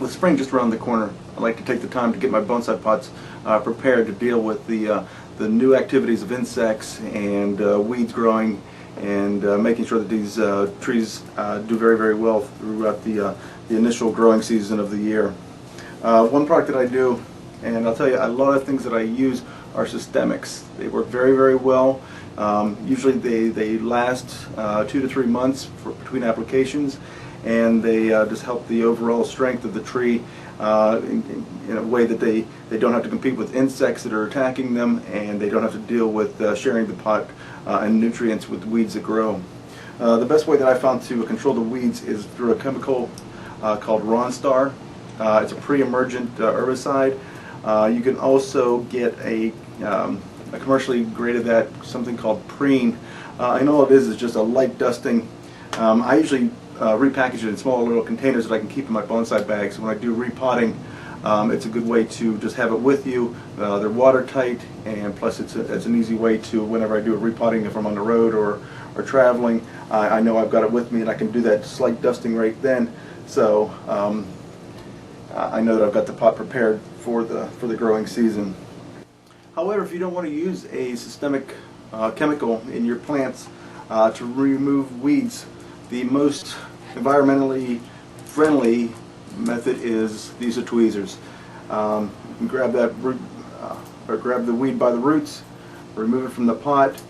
with spring just around the corner, I like to take the time to get my bonsai pots prepared to deal with the new activities of insects and weeds growing, and making sure that these trees do very, very well throughout the initial growing season of the year. One product that I do, and I'll tell you, a lot of things that I use are systemics. They work very, very well. Usually they last 2 to 3 months between applications, and they just help the overall strength of the tree in a way that they don't have to compete with insects that are attacking them, and they don't have to deal with sharing the pot and nutrients with weeds that grow. The best way that I found to control the weeds is through a chemical called Ronstar. It's a pre-emergent herbicide. You can also get a commercially graded that, something called Preen, and all it is just a light dusting. I usually repackage it in small little containers that I can keep in my bonsai bags. When I do repotting, it's a good way to just have it with you. They're watertight, and plus it's an easy way to, whenever I do a repotting, if I'm on the road or traveling, I know I've got it with me and I can do that slight dusting right then. So I know that I've got the pot prepared for the growing season. However, if you don't want to use a systemic chemical in your plants to remove weeds, the most environmentally friendly method is these are tweezers. You can grab that root, or grab the weed by the roots, remove it from the pot,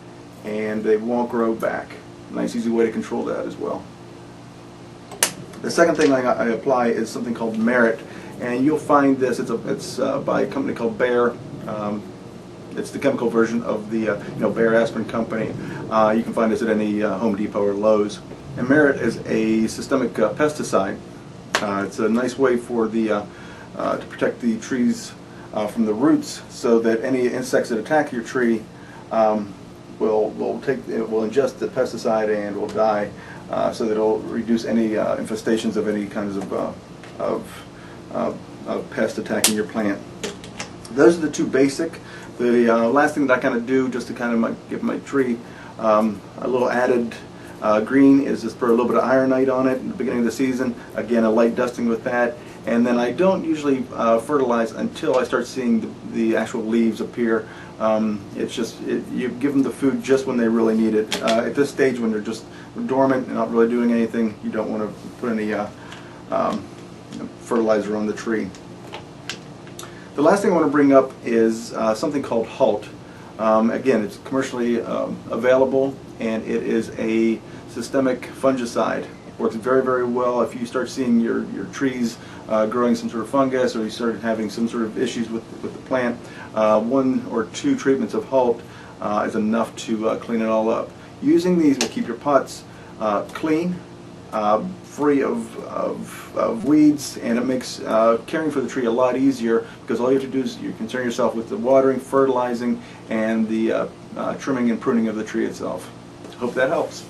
and they won't grow back. Nice, easy way to control that as well. The second thing I apply is something called Merit, and you'll find this. It's by a company called Bayer. It's the chemical version of the Bayer aspirin company. You can find this at any Home Depot or Lowe's. And Merit is a systemic pesticide. It's a nice way for to protect the trees from the roots, so that any insects that attack your tree will ingest the pesticide and will die, so that it'll reduce any infestations of any kinds of pests attacking your plant. Those are the two basic. The last thing that I kind of do, just to kind of give my tree a little added green, is just put a little bit of ironite on it in the beginning of the season. Again, a light dusting with that. And then I don't usually fertilize until I start seeing the actual leaves appear. It's just, you give them the food just when they really need it. At this stage, when they're just dormant and not really doing anything, you don't want to put any fertilizer on the tree. The last thing I want to bring up is something called Halt. Again, it's commercially available, and it is a systemic fungicide. It works very, very well if you start seeing your trees growing some sort of fungus, or you start having some sort of issues with the plant. 1 or 2 treatments of Halt is enough to clean it all up. Using these will keep your pots clean, free of weeds, and it makes caring for the tree a lot easier, because all you have to do is you concern yourself with the watering, fertilizing, and the trimming and pruning of the tree itself. Hope that helps.